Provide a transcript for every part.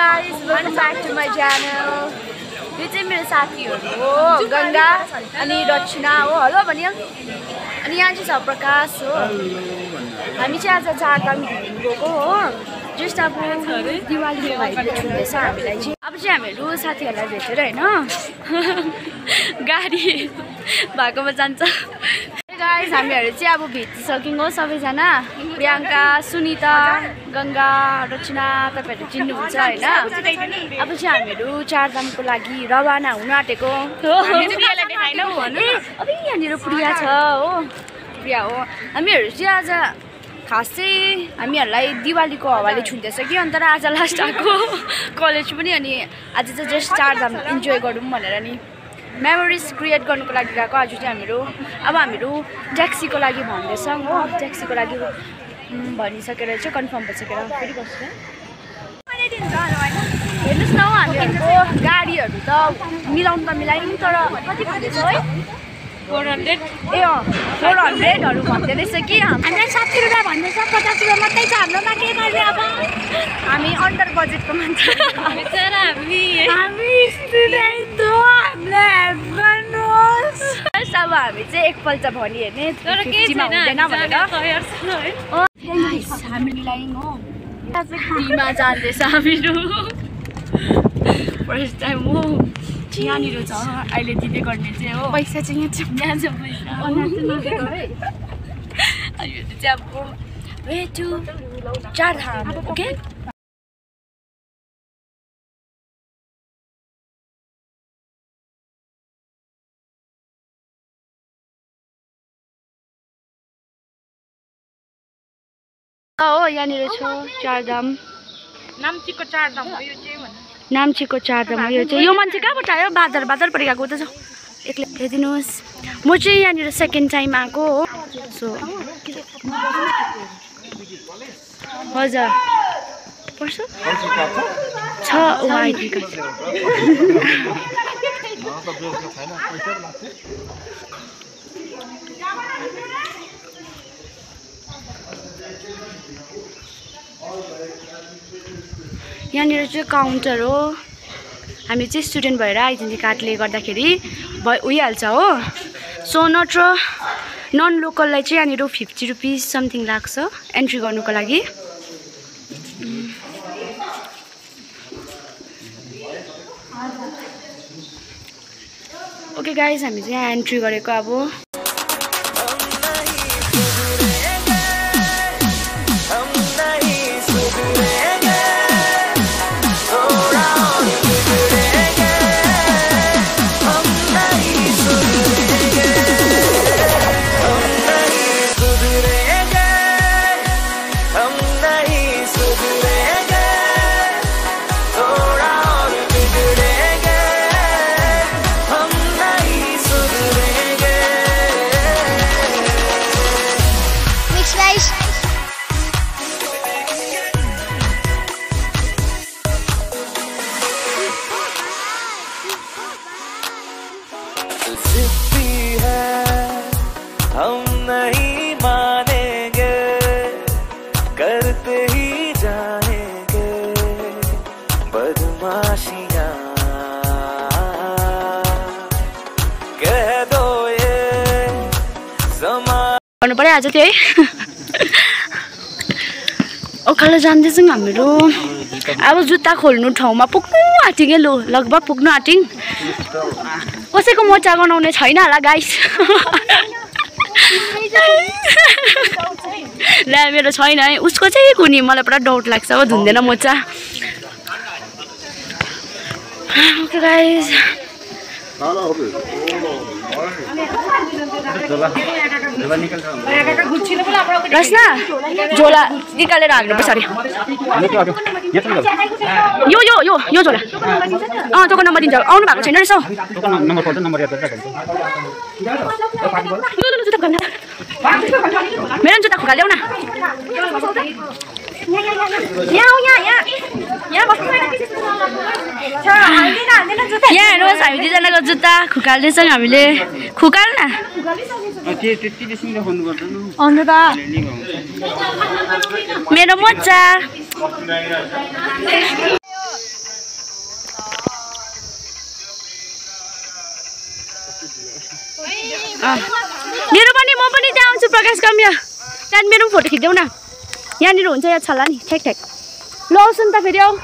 guys, welcome back to my channel. यो चाहिँ मेरो साथीहरु हो, गंगा अनि रचना हो, हेलो भनियो। अनि यहाँ चाहिँ छ प्रकाश हो। हामी चाहिँ आज चारधाम गएको हो। जस्ट अब दिवाली भाइले छुँदैछ हामीलाई चाहिँ। अब चाहिँ हामीहरु साथीहरुलाई भेटेर हैन गाडी भएकोमा जान्छ। गाइस हामीहरु चाहिँ अब भेटिसक्यौं हो सबैजना। प्रियंका, सुनिता, गंगा, रचना तपाईहरु चिन्नुहुन्छ हैन। अब चाहिँ हामीहरु चारधामको लागि रवाना हुन आटेको। हामी प्रियालाई देखाइन भन्नु। अब यहाँनिर प्रिया छ हो। प्रिया हो। हामीहरु चाहिँ आज खास चाहिँ हामीहरुलाई दिवालीको हवाले छुन्दैछ कि अन्त आज लास्ट आको कलेज पनि अनि आज चाहिँ जस्ट चारधाम इन्जोय गरौँ भनेर नि मेमोरिज क्रिएट गर्नुको लागि गएको। आज चाहिँ हामीहरु अब हामीहरु ट्याक्सीको लागि भन्दैछौं हो। ट्याक्सीको लागि भनिसकेर चाहिँ कन्फर्म भइसकेर फेरि बस्छ। हेर्नुस् न हामीहरुको गाडीहरु त मिलाउन त मिलाइन् तर कति भन्दैछ है 400 ए 400 हरु भन्दै रहेछ कि हामीलाई 70 रुपैयाँ भन्दैछ 50 रुपैयाँ मात्रै छ हाम्रोमा के गर्ने अब हामी अन्डर बजेटको मान्छे बिचरा हामी स्टुडेन्ट हो हामीलाई हेल्प गर्नुहोस्। अब हामी चाहिँ एकपल्ट भनि हेर्ने तर के छैन हुँदैन भनेर तयार छ है। हामी लाइन हो फ्रीमा जान्दैछ हामीहरु फर्स्ट टाइम हो। यहाँनिर छ अहिले दिँदै गर्ने चाहिँ हो पैसा चाहिँ यहाँ छ पैसा यो चाहिँ अब वे टु चारधाम ओके। हो यहाँनिर छ चारधाम नाम्चीको चारधाम हो यो चाहिँ भन्नु नाम्चीको चारधाम हो यो चाहिँ। यो मान्छे कहाँबाट आयो बादर बादर परि गएको त छ एक्लै हेरिदिनुहोस्। म चाहिँ यहाँनिर सेकेन्ड टाइम आएको हो सो हजुर पर्छ छ आइडी कार्ड यहाँनिर चाहिँ काउन्टर हो। हामी चाहिँ स्टुडेन्ट भएर आइडेन्टिटी कार्डले गर्दाखेरि उइहाल्छ हो। सो नत्र नन लोकललाई चाहिँ यहाँनिर 50 रुपिस समथिङ लाग्छ एन्ट्री गर्नुको लागि। ओके गाइज हामी चाहिँ यहाँ एन्ट्री गरेको अब गर्नु पर्यो आज त्यही ओकालो जान्दैछौँ हामीहरू। अब जुत्ता खोल्नु ठाउँमा पुग्नु आँटिङ लो लगभग पुग्नु आँटिङ। कसैको मोचा गनाउने छैन होला गाइस ला मेरो छैन है उसको चाहिँ कुनी मलाई पुरा डाउट लाग्छ अब धुन्दैन मोचा। ओके गाइस रस्ना झोला निकालेर हाल्नुपर्छ अरे यो यो यो यो झोला तँको नम्बर दिन्छ आउनु भएको छैन रहेछ मेरो जुत्ता खुगा ल्याउ न यहाँ हेर्नुहोस् हामी दुईजनाको जुत्ता खुकाल्दैछौँ हामीले खुकाल न मेरो मोजा मेरो पनि म पनि त्यहाँ आउँछु प्रकाश काम्य त्यहाँ मेरो पनि फोटो खिच्देऊ न यहाँनिर हुन्छ या छला नि ठ्याक ठ्याक ल आउँछु नि त फेरि आऊ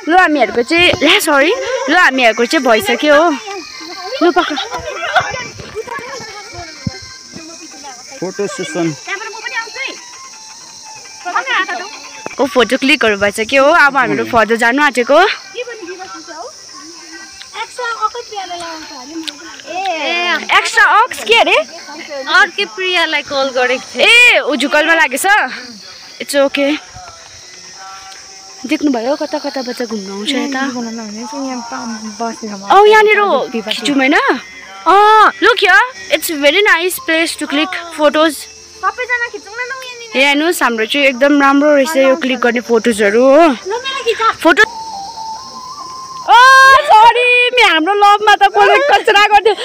ल हामीहरूको चाहिँ ला सरी ल हामीहरूको चाहिँ भइसक्यो हो ल पक्का फोटो सेसन को फोटो क्लिकहरू भइसक्यो हो अब हामीहरू फर्दर जानु आँटेको एक्स्ट्रा अक्स के अरे अर्कै प्रियालाई कल गरेको थिएँ ए ऊ झुकलमा लागेछ इट्स ओके देख्नुभयो कता कता बच्चा घुम्नु आउँछ यता औ यहाँनिर खिचौँ होइन look here it's very nice place to click photos सबैजना खिचौँ न ए हेर्नुहोस् हाम्रो चाहिँ एकदम राम्रो रहेछ यो क्लिक गर्ने फोटोजहरू हो फोटो सरी हाम्रो लभमा त कसले कचरा गरिदियो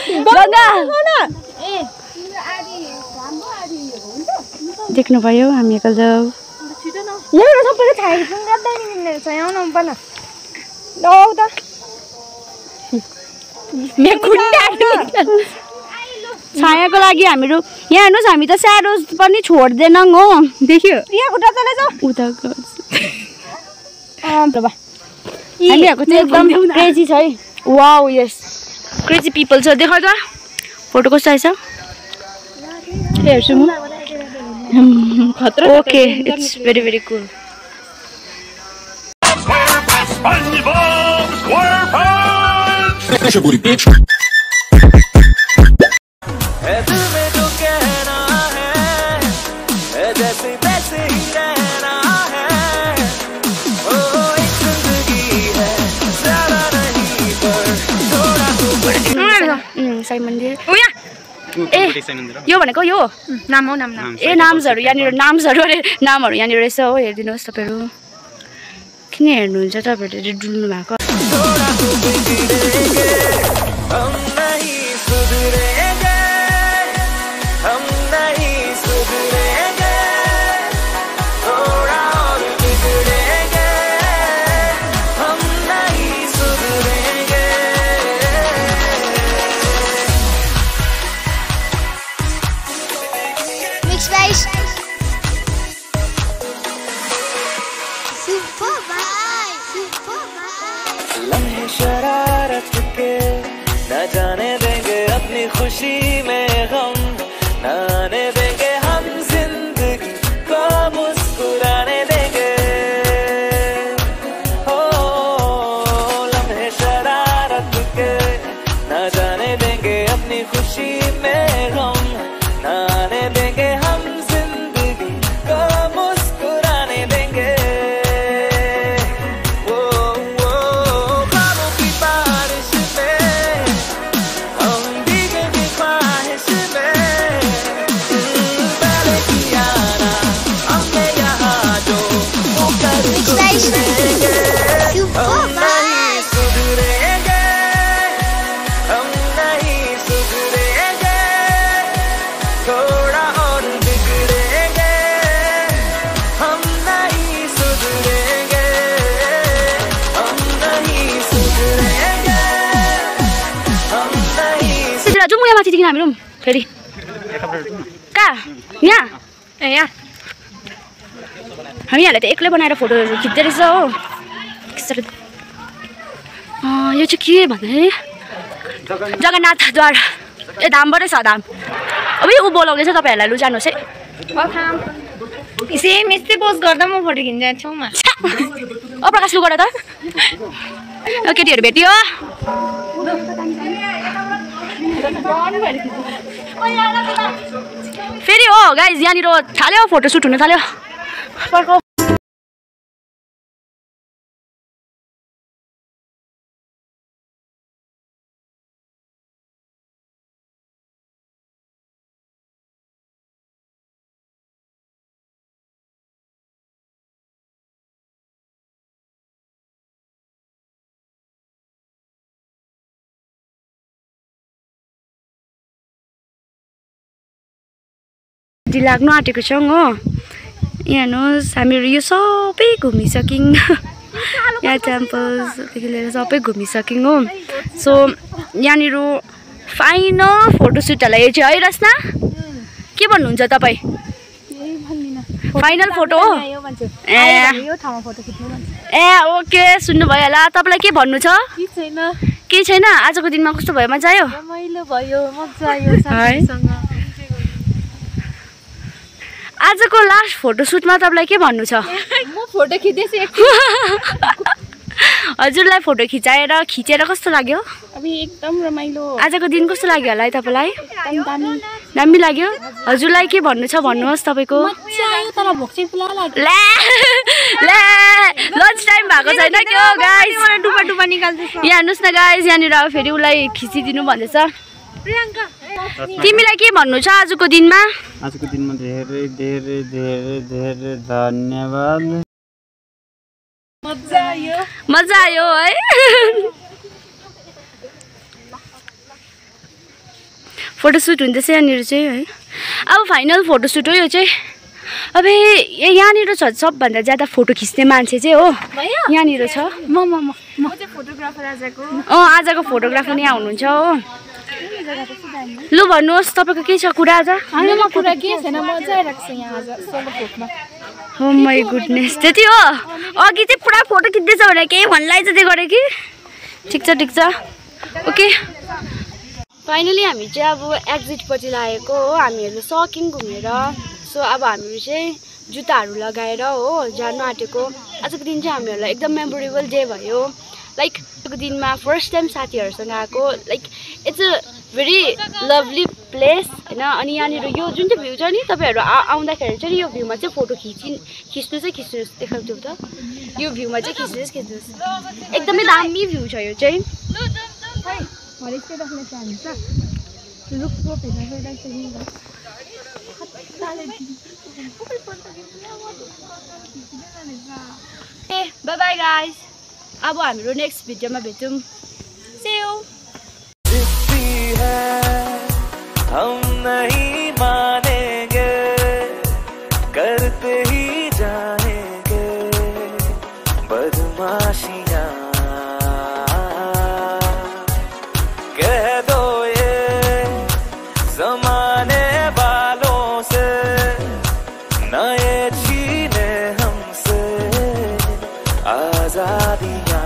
देख्नुभयो हामी एकल जाऊ छायाको लागि हामीहरू यहाँ हेर्नुहोस् हामी त स्याडोज पनि छोड्दैनौँ हो देख्यो हामीहरूको चाहिँ एकदम क्रेजी छ है वाउ यस क्रेजी पिपल छ देखाउ त फोटो कस्तो आएछ हेर्छु म ओके इट्स भेरी भेरी कुल साई मन्दिर ए यो भनेको यो नाम हो नाम ए नाम्सहरू यहाँनिर नाम्सहरू अरे नामहरू यहाँनिर रहेछ हो हेरिदिनुहोस् तपाईँहरू किन हेर्नुहुन्छ तपाईँहरूले डुल्नु भएको शरारत के न जाने देंगे अपनी खुशी में गम न आने देंगे हम जिंदगी को मुस्कुराने देंगे हो लम्हे शरारत के न जाने देंगे अपनी खुशी में गम न आने देंगे हम जिंदगी को मुस्कुराने देंगे माथि देखि हामीहरू फेरि कहाँ यहाँ ए यहाँ हामीहरूले त एक्लै बनाएर फोटोहरू खिच्दै रहेछ हो यो चाहिँ के भन्दाखेरि जगन्नाथद्वार ए धामबाटै छ धाम अब ऊ बोलाउँदैछ तपाईँहरूलाई लु जानुहोस् है सेम यस्तै पोस्ट गर्दा म फोटो खिच्न जान्छु छेउमा ओ प्रकाश लु गर त केटीहरू भेटियो फेरि हो गाइज यहाँनिर थाल्यो फोटो सुट हुन थाल्यो सेन्टी लाग्नु आँटेको छौँ हो। यहाँ हेर्नुहोस् हामीहरू यो सबै घुमिसक्यौँ। यहाँ टेम्पल्सदेखि लिएर सबै घुमिसक्यौँ हो। सो यहाँनिर फाइनल फोटोसुटहरूलाई हेर्छु है रस्ना? के भन्नुहुन्छ तपाईँ? फाइनल फोटो हो? ए ओके सुन्नुभयो होला। तपाईँलाई के भन्नु छ? केही छैन। आजको दिनमा कस्तो भयो? मजा आयो? आजको लास्ट फोटोसुटमा तपाईँलाई के भन्नु छ? म फोटो खिच्दैछु। हजुरलाई फोटो खिचेर कस्तो लाग्यो? एकदम रमाइलो। आजको दिन कस्तो लाग्यो होला है तपाईँलाई? दामी लाग्यो। हजुरलाई के भन्नु छ भन्नुहोस् तपाईँको? लन्च टाइम भएको छैन के हो गाइस? डुबा निकाल्दैछ। यहाँ हेर्नुहोस् न गाइस, यहाँनिर अब फेरि उसलाई खिचिदिनु भन्दैछ। तिमीलाई के भन्नु छ आजको दिनमा? आजको दिनमा धेरै धेरै धेरै धेरै धन्यवाद। मजा आयो है। फोटोसुट हुँदैछ यहाँनिर चाहिँ है। अब फाइनल फोटोसुट हो यो चाहिँ। अब यहाँनिर छ सबभन्दा ज्यादा फोटो खिच्ने मान्छे चाहिँ हो यहाँनिर छ। म चाहिँ फोटोग्राफर आजको। आजको फोटोग्राफर यहाँ हुनुहुन्छ हो। लु भन्नुहोस् तपाईँको के छ कुरा आज? म कुरा के छैन, मजा आइरहेको छ यहाँ आज सोलो फोटोमा। हो माई गुडनेस, त्यति हो? अघि चाहिँ पुरा फोटो खिच्दैछ भनेर केही भन्लाई चाहिँ गरेँ कि। ठिक छ ओके। फाइनली हामी चाहिँ अब एक्जिटपट्टि लागेको हो। हामीहरू सक्यौँ घुमेर। सो अब हामीहरू चाहिँ जुत्ताहरू लगाएर हो जानु आँटेको। आजको दिन चाहिँ हामीहरूलाई एकदम मेमोरेबल डे भयो। लाइक आजको दिनमा फर्स्ट टाइम साथीहरूसँग आएको। Like it's a very lovely place होइन। अनि यहाँनिर यो जुन चाहिँ भ्यू छ नि, तपाईँहरू आउँदाखेरि चाहिँ यो भ्यूमा चाहिँ फोटो खिच्नुहोस् देखाउँछु त। यो भ्यूमा चाहिँ खिच्नुहोस्। एकदमै दामी भ्यू छ यो चाहिँ। Bye bye guys. अब हाम्रो नेक्स्ट भिडियोमा भेटौँ। See you। हम नहीं मानेंगे, करते ही जाएंगे बदमाशियाँ। कह दो ये ज़माने वालों से, न ये छीने हमसे आज़ादियाँ।